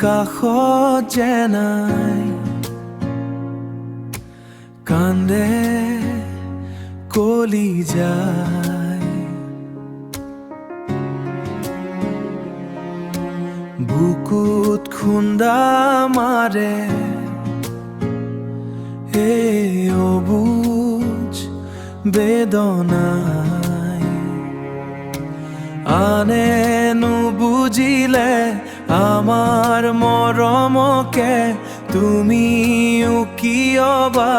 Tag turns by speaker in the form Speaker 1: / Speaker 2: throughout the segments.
Speaker 1: কাষত যে নাই, কান্দে কলিজাই। বুকুত খুন্দা মাৰে এই অবুজ বেদনাই। আনে নুবুজিলে আমাৰ মৰমকে তুমিও কিয়বা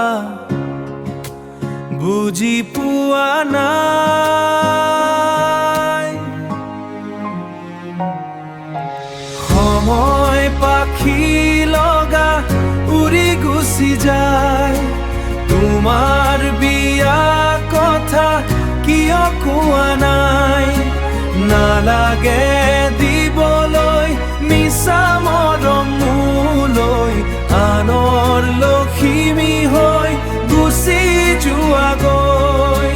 Speaker 1: বুজি পোৱা নাই। সময় পাখি লগা উৰি গুচি যায়, তোমাৰ বিয়া কথা কিয় কোৱা নাই। নালাগে দিবলৈ মিছা মৰম মোলৈ, আনৰ লখিমী হৈ গুচি যোৱাগৈ,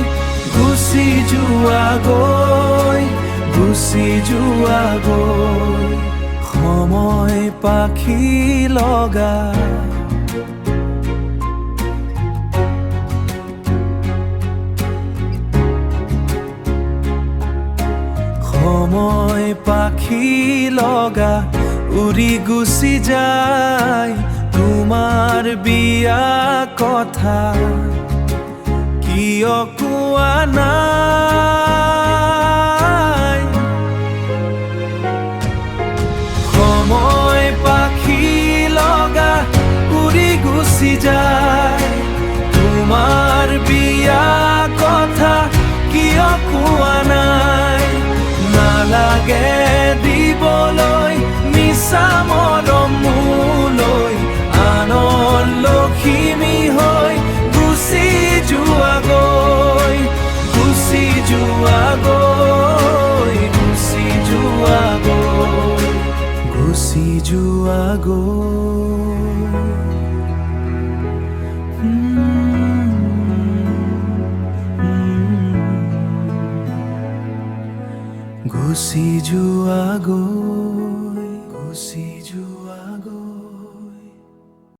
Speaker 1: গুচি যোৱাগৈ, গুচি যোৱাগৈ। সময় পাখি লগা সময় পাখি লগা উৰি গুচি যায়, তোমাৰ বিয়া কথা কিয় কোৱা নাই। সময় পাখি লগা উৰি গুচি যায়, তোমাৰ বিয়া কথা কিয় কোৱা নাই। নালাগে দিবলৈ মিছা মৰম মোলৈ, আনৰ লখিমী হৈ গুচি যোৱাগৈ, গুচি যোৱাগৈ, গুচি যোৱাগৈ, গুচি যোৱাগৈ। গুচি যোৱাগৈ, গুচি